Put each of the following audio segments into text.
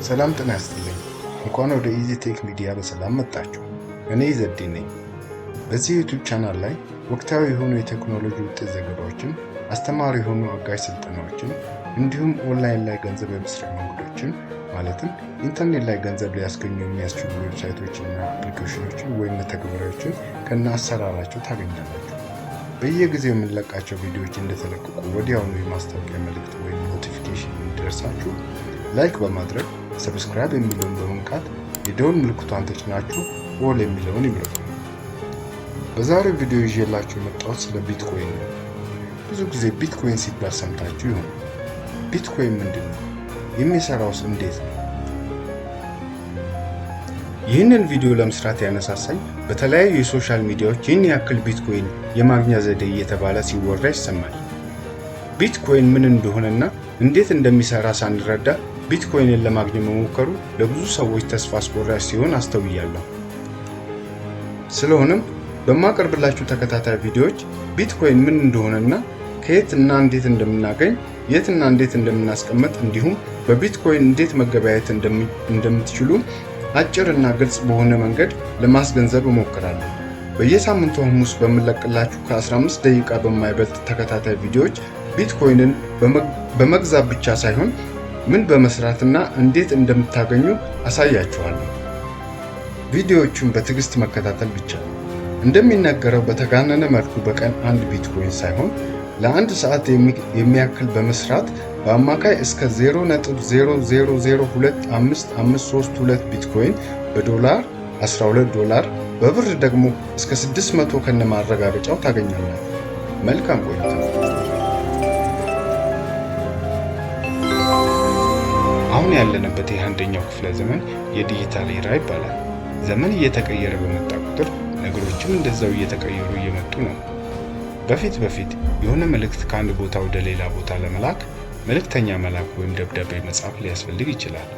ሰላም ጤና ይስጥልኝ። እንኳን ወደ Ezitech ሚዲያ በሰላም መጣችሁ። እኔ ዘዴ ነኝ። በዚህ ዩቲዩብ ቻናል ላይ ወቅታዊ የሆኑ የቴክኖሎጂ ውጤት ዘገባዎችን፣ አስተማሪ የሆኑ አጋዥ ስልጠናዎችን እንዲሁም ኦንላይን ላይ ገንዘብ የመስሪያ መንገዶችን ማለትም ኢንተርኔት ላይ ገንዘብ ሊያስገኙ የሚያስችሉ ዌብሳይቶችና አፕሊኬሽኖችን ወይም መተግበሪያዎችን ከነ አሰራራቸው ታገኛላችሁ። በየጊዜው የምንለቃቸው ቪዲዮዎች እንደተለቀቁ ወዲያውኑ የማስታወቂያ መልእክት ወይም ኖቲፊኬሽን እንዲደርሳችሁ ላይክ በማድረግ ሰብስክራይብ የሚለውን በመንካት የደወል ምልክቷን ተጭናችሁ ኦል የሚለውን ይምረጡ። በዛሬው ቪዲዮ ይዤላችሁ የመጣሁት ስለ ቢትኮይን ነው። ብዙ ጊዜ ቢትኮይን ሲባል ሰምታችሁ ይሆናል። ቢትኮይን ምንድነው? የሚሰራውስ እንዴት ነው? ይህንን ቪዲዮ ለመስራት ያነሳሳኝ በተለያዩ የሶሻል ሚዲያዎች ይህን ያክል ቢትኮይን የማግኛ ዘዴ እየተባለ ሲወራ ይሰማል። ቢትኮይን ምን እንደሆነና እንዴት እንደሚሰራ ሳንረዳ ቢትኮይንን ለማግኘት መሞከሩ ለብዙ ሰዎች ተስፋ አስቆራጭ ሲሆን አስተውያለሁ። ስለሆነም በማቀርብላችሁ ተከታታይ ቪዲዮዎች ቢትኮይን ምን እንደሆነና ከየት እና እንዴት እንደምናገኝ፣ የት እና እንዴት እንደምናስቀምጥ እንዲሁም በቢትኮይን እንዴት መገበያየት እንደምትችሉ አጭር እና ግልጽ በሆነ መንገድ ለማስገንዘብ እሞክራለሁ። በየሳምንቱ ሐሙስ በመለቅላችሁ ከ15 ደቂቃ በማይበልጥ ተከታታይ ቪዲዮዎች ቢትኮይንን በመግዛት ብቻ ሳይሆን ምን በመስራትና እንዴት እንደምታገኙ አሳያችኋለሁ። ቪዲዮዎቹን በትዕግስት መከታተል ብቻ። እንደሚነገረው በተጋነነ መልኩ በቀን አንድ ቢትኮይን ሳይሆን ለአንድ ሰዓት የሚያክል በመስራት በአማካይ እስከ 0.00025532 ቢትኮይን በዶላር $12 በብር ደግሞ እስከ 600 ከነ ማረጋገጫው ታገኛላችሁ። መልካም ቆይታ። አሁን ያለንበት የአንደኛው ክፍለ ዘመን የዲጂታል ኤራ ይባላል። ዘመን እየተቀየረ በመጣ ቁጥር ነገሮችም እንደዛው እየተቀየሩ እየመጡ ነው። በፊት የሆነ መልእክት ከአንድ ቦታ ወደ ሌላ ቦታ ለመላክ መልእክተኛ መላክ ወይም ደብዳቤ መጻፍ ሊያስፈልግ ይችላል።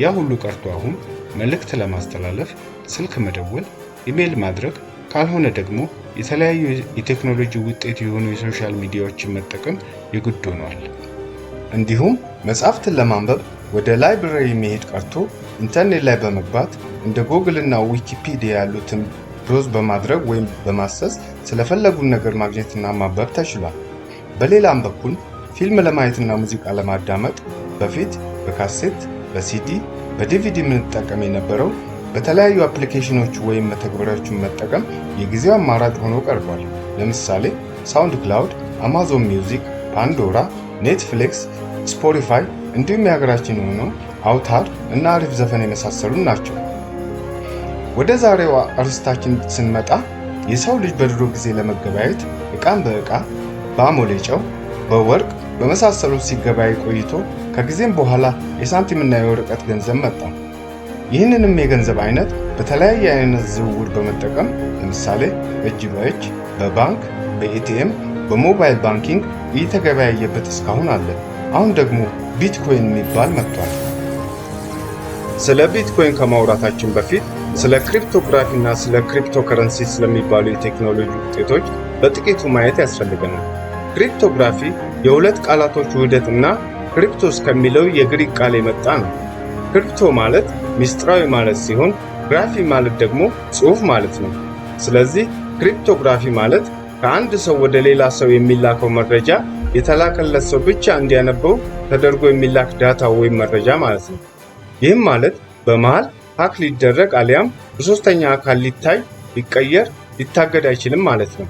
ያ ሁሉ ቀርቶ አሁን መልእክት ለማስተላለፍ ስልክ መደወል፣ ኢሜል ማድረግ ካልሆነ ደግሞ የተለያዩ የቴክኖሎጂ ውጤት የሆኑ የሶሻል ሚዲያዎችን መጠቀም የግድ ሆኗል። እንዲሁም መጻሕፍትን ለማንበብ ወደ ላይብረሪ መሄድ ቀርቶ ኢንተርኔት ላይ በመግባት እንደ ጉግል እና ዊኪፒዲያ ያሉትን ብሮዝ በማድረግ ወይም በማሰስ ስለፈለጉን ነገር ማግኘትና ማንበብ ተችሏል። በሌላም በኩል ፊልም ለማየትና ሙዚቃ ለማዳመጥ በፊት በካሴት፣ በሲዲ፣ በዲቪዲ የምንጠቀም የነበረው በተለያዩ አፕሊኬሽኖች ወይም መተግበሪያዎችን መጠቀም የጊዜው አማራጭ ሆኖ ቀርቧል። ለምሳሌ ሳውንድ ክላውድ፣ አማዞን ሚውዚክ፣ ፓንዶራ፣ ኔትፍሊክስ፣ ስፖቲፋይ እንዲሁም የሀገራችን የሆነው አውታር እና አሪፍ ዘፈን የመሳሰሉ ናቸው። ወደ ዛሬው አርስታችን ስንመጣ የሰው ልጅ በድሮ ጊዜ ለመገበያየት ዕቃን በዕቃ፣ በአሞሌ ጨው፣ በወርቅ በመሳሰሉት ሲገበያይ ቆይቶ ከጊዜም በኋላ የሳንቲምና የወረቀት ገንዘብ መጣ። ይህንንም የገንዘብ አይነት በተለያየ አይነት ዝውውር በመጠቀም ለምሳሌ እጅ በእጅ፣ በባንክ፣ በኤቲኤም፣ በሞባይል ባንኪንግ እየተገበያየበት እስካሁን አለ። አሁን ደግሞ ቢትኮይን የሚባል መጥቷል። ስለ ቢትኮይን ከማውራታችን በፊት ስለ ክሪፕቶግራፊ እና ስለ ክሪፕቶከረንሲ ስለሚባሉ የቴክኖሎጂ ውጤቶች በጥቂቱ ማየት ያስፈልገናል። ክሪፕቶግራፊ የሁለት ቃላቶች ውህደት እና ክሪፕቶስ ከሚለው የግሪክ ቃል የመጣ ነው። ክሪፕቶ ማለት ሚስጥራዊ ማለት ሲሆን ግራፊ ማለት ደግሞ ጽሑፍ ማለት ነው። ስለዚህ ክሪፕቶግራፊ ማለት ከአንድ ሰው ወደ ሌላ ሰው የሚላከው መረጃ የተላከለት ሰው ብቻ እንዲያነበው ተደርጎ የሚላክ ዳታ ወይም መረጃ ማለት ነው። ይህም ማለት በመሃል ሃክ ሊደረግ አሊያም በሶስተኛ አካል ሊታይ፣ ሊቀየር፣ ሊታገድ አይችልም ማለት ነው።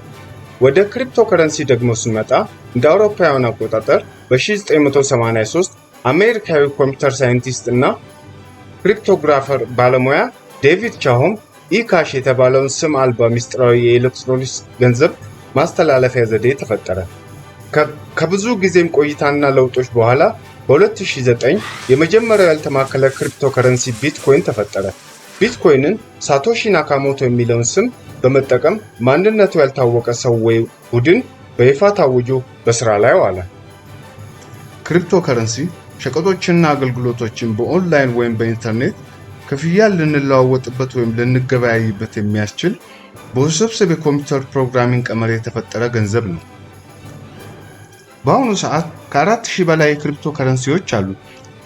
ወደ ክሪፕቶከረንሲ ደግሞ ስንመጣ እንደ አውሮፓውያን አቆጣጠር በ1983 አሜሪካዊ ኮምፒውተር ሳይንቲስት እና ክሪፕቶግራፈር ባለሙያ ዴቪድ ቻሆም ኢካሽ የተባለውን ስም አልባ ሚስጥራዊ የኤሌክትሮኒክስ ገንዘብ ማስተላለፊያ ዘዴ ተፈጠረ። ከብዙ ጊዜም ቆይታና ለውጦች በኋላ በ2009 የመጀመሪያው ያልተማከለ ክሪፕቶከረንሲ ቢትኮይን ተፈጠረ። ቢትኮይንን ሳቶሺ ናካሞቶ የሚለውን ስም በመጠቀም ማንነቱ ያልታወቀ ሰው ወይ ቡድን በይፋ ታውጆ በስራ ላይ ዋለ። ክሪፕቶከረንሲ ሸቀጦችንና አገልግሎቶችን በኦንላይን ወይም በኢንተርኔት ክፍያ ልንለዋወጥበት ወይም ልንገበያይበት የሚያስችል በውስብስብ የኮምፒውተር ፕሮግራሚንግ ቀመር የተፈጠረ ገንዘብ ነው። በአሁኑ ሰዓት ከ4000 በላይ የክሪፕቶ ከረንሲዎች አሉ።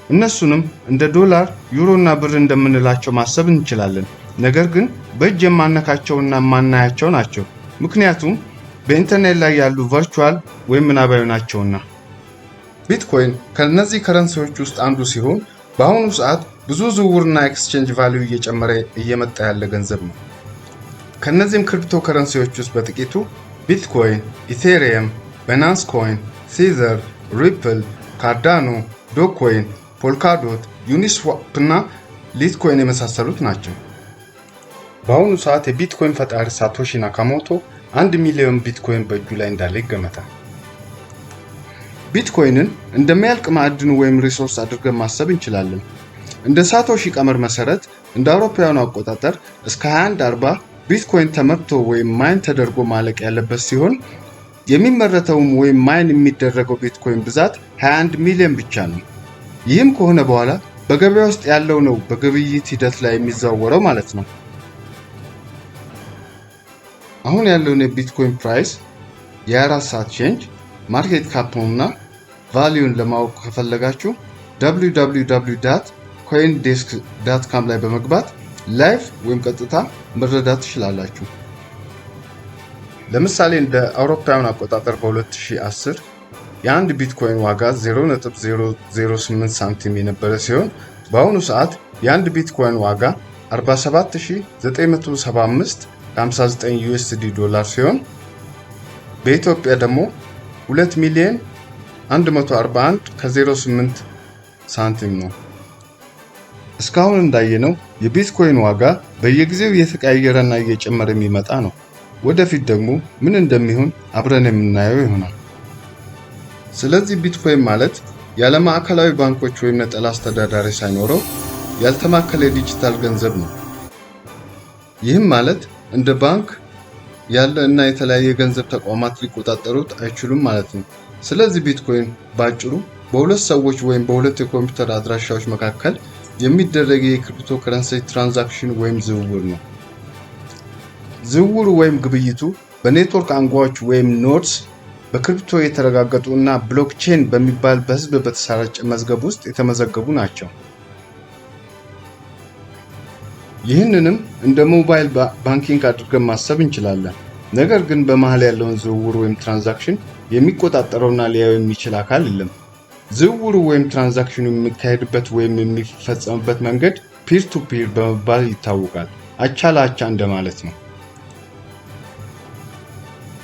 እነሱንም እንደ ዶላር፣ ዩሮና ብር እንደምንላቸው ማሰብ እንችላለን። ነገር ግን በእጅ የማነካቸውና የማናያቸው ናቸው። ምክንያቱም በኢንተርኔት ላይ ያሉ ቨርቹዋል ወይም ምናባዊ ናቸውና። ቢትኮይን ከነዚህ ከረንሲዎች ውስጥ አንዱ ሲሆን በአሁኑ ሰዓት ብዙ ዝውውርና ኤክስቼንጅ ቫልዩ እየጨመረ እየመጣ ያለ ገንዘብ ነው። ከነዚህም ክሪፕቶ ከረንሲዎች ውስጥ በጥቂቱ ቢትኮይን፣ ኢቴሪየም፣ ባይናንስ ኮይን፣ ሲዘር፣ ሪፕል፣ ካርዳኖ፣ ዶኮይን፣ ፖልካዶት፣ ዩኒስዋፕ እና ሊትኮይን የመሳሰሉት ናቸው። በአሁኑ ሰዓት የቢትኮይን ፈጣሪ ሳቶሺ ናካሞቶ 1 ሚሊዮን ቢትኮይን በእጁ ላይ እንዳለ ይገመታል። ቢትኮይንን እንደሚያልቅ ማዕድን ወይም ሪሶርስ አድርገን ማሰብ እንችላለን። እንደ ሳቶሺ ቀመር መሰረት እንደ አውሮፓውያኑ አቆጣጠር እስከ 2140 ቢትኮይን ተመርቶ ወይም ማይን ተደርጎ ማለቅ ያለበት ሲሆን የሚመረተውም ወይም ማይን የሚደረገው ቢትኮይን ብዛት 21 ሚሊዮን ብቻ ነው። ይህም ከሆነ በኋላ በገበያ ውስጥ ያለው ነው በግብይት ሂደት ላይ የሚዘዋወረው ማለት ነው። አሁን ያለውን የቢትኮይን ፕራይስ የ24 ሰዓት ቼንጅ ማርኬት ካፕና ቫልዩን ለማወቅ ከፈለጋችሁ www.coindesk.com ላይ በመግባት ላይቭ ወይም ቀጥታ መረዳት ትችላላችሁ። ለምሳሌ እንደ አውሮፓውያን አቆጣጠር በ2010 የአንድ ቢትኮይን ዋጋ 0.008 ሳንቲም የነበረ ሲሆን በአሁኑ ሰዓት የአንድ ቢትኮይን ዋጋ 47975.59 USD ዶላር ሲሆን በኢትዮጵያ ደግሞ 2,141,08 ሳንቲም ነው። እስካሁን እንዳየነው የቢትኮይን ዋጋ በየጊዜው እየተቀያየረና እየጨመረ የሚመጣ ነው። ወደፊት ደግሞ ምን እንደሚሆን አብረን የምናየው ይሆናል። ስለዚህ ቢትኮይን ማለት ያለ ማዕከላዊ ባንኮች ወይም ነጠላ አስተዳዳሪ ሳይኖረው ያልተማከለ ዲጂታል ገንዘብ ነው። ይህም ማለት እንደ ባንክ ያለ እና የተለያየ ገንዘብ ተቋማት ሊቆጣጠሩት አይችሉም ማለት ነው። ስለዚህ ቢትኮይን ባጭሩ በሁለት ሰዎች ወይም በሁለት የኮምፒውተር አድራሻዎች መካከል የሚደረግ የክሪፕቶ ከረንሲ ትራንዛክሽን ወይም ዝውውር ነው። ዝውውሩ ወይም ግብይቱ በኔትወርክ አንጓዎች ወይም ኖድስ በክሪፕቶ የተረጋገጡ እና ብሎክቼን በሚባል በህዝብ በተሰራጨ መዝገብ ውስጥ የተመዘገቡ ናቸው። ይህንንም እንደ ሞባይል ባንኪንግ አድርገን ማሰብ እንችላለን። ነገር ግን በመሃል ያለውን ዝውውር ወይም ትራንዛክሽን የሚቆጣጠረውና ሊያየው የሚችል አካል የለም። ዝውውሩ ወይም ትራንዛክሽኑ የሚካሄድበት ወይም የሚፈጸምበት መንገድ ፒር ቱ ፒር በመባል ይታወቃል። አቻ ለአቻ እንደማለት ነው።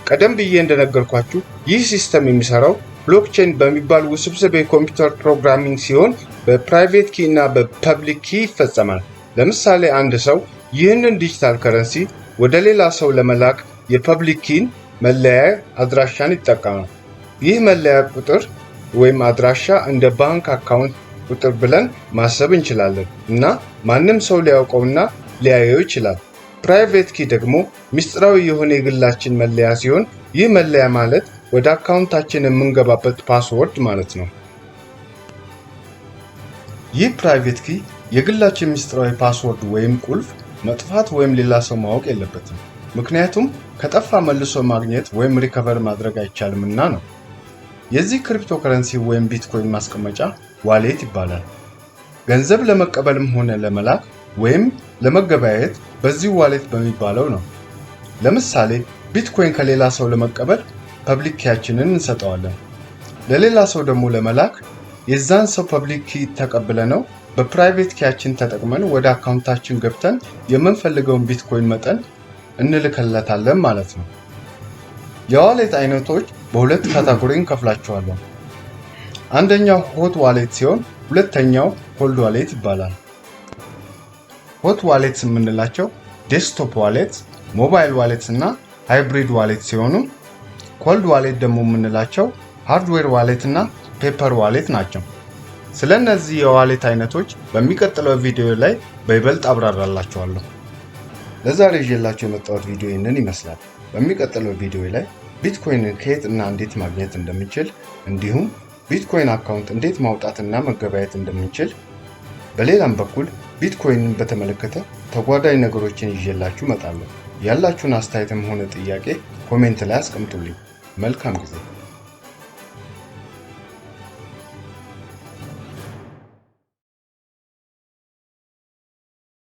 ቀደም ብዬ እንደነገርኳችሁ ይህ ሲስተም የሚሰራው ብሎክቼን በሚባል ውስብስብ የኮምፒውተር ፕሮግራሚንግ ሲሆን በፕራይቬት ኪ እና በፐብሊክ ኪ ይፈጸማል። ለምሳሌ አንድ ሰው ይህንን ዲጂታል ከረንሲ ወደ ሌላ ሰው ለመላክ የፐብሊክ ኪን መለያ አድራሻን ይጠቀማል። ይህ መለያ ቁጥር ወይም አድራሻ እንደ ባንክ አካውንት ቁጥር ብለን ማሰብ እንችላለን እና ማንም ሰው ሊያውቀውና ሊያየው ይችላል። ፕራይቬት ኪ ደግሞ ምስጢራዊ የሆነ የግላችን መለያ ሲሆን ይህ መለያ ማለት ወደ አካውንታችን የምንገባበት ፓስወርድ ማለት ነው። ይህ ፕራይቬት ኪ የግላችን ምስጢራዊ ፓስወርድ ወይም ቁልፍ መጥፋት ወይም ሌላ ሰው ማወቅ የለበትም። ምክንያቱም ከጠፋ መልሶ ማግኘት ወይም ሪከቨር ማድረግ አይቻልምና ነው። የዚህ ክሪፕቶ ከረንሲ ወይም ቢትኮይን ማስቀመጫ ዋሌት ይባላል። ገንዘብ ለመቀበልም ሆነ ለመላክ ወይም ለመገበያየት በዚህ ዋሌት በሚባለው ነው። ለምሳሌ ቢትኮይን ከሌላ ሰው ለመቀበል ፐብሊክ ኪያችንን እንሰጠዋለን። ለሌላ ሰው ደግሞ ለመላክ የዛን ሰው ፐብሊክ ኪ ተቀብለነው በፕራይቬት ኪያችን ተጠቅመን ወደ አካውንታችን ገብተን የምንፈልገውን ቢትኮይን መጠን እንልክለታለን ማለት ነው። የዋሌት አይነቶች በሁለት ካታጎሪ እንከፍላቸዋለን። አንደኛው ሆት ዋሌት ሲሆን ሁለተኛው ኮልድ ዋሌት ይባላል። ሆት ዋሌትስ የምንላቸው ዴስክቶፕ ዋሌት፣ ሞባይል ዋሌት እና ሃይብሪድ ዋሌት ሲሆኑ ኮልድ ዋሌት ደግሞ የምንላቸው ሃርድዌር ዋሌት እና ፔፐር ዋሌት ናቸው። ስለነዚህ የዋሌት አይነቶች በሚቀጥለው ቪዲዮ ላይ በይበልጥ አብራራላችኋለሁ። ለዛሬ ይዤላችሁ የመጣሁት ቪዲዮ ይህንን ይመስላል። በሚቀጥለው ቪዲዮ ላይ ቢትኮይንን ከየት እና እንዴት ማግኘት እንደምንችል እንዲሁም ቢትኮይን አካውንት እንዴት ማውጣትና መገበያየት እንደምንችል፣ በሌላም በኩል ቢትኮይንን በተመለከተ ተጓዳኝ ነገሮችን ይዤላችሁ እመጣለሁ። ያላችሁን አስተያየትም ሆነ ጥያቄ ኮሜንት ላይ አስቀምጡልኝ። መልካም ጊዜ።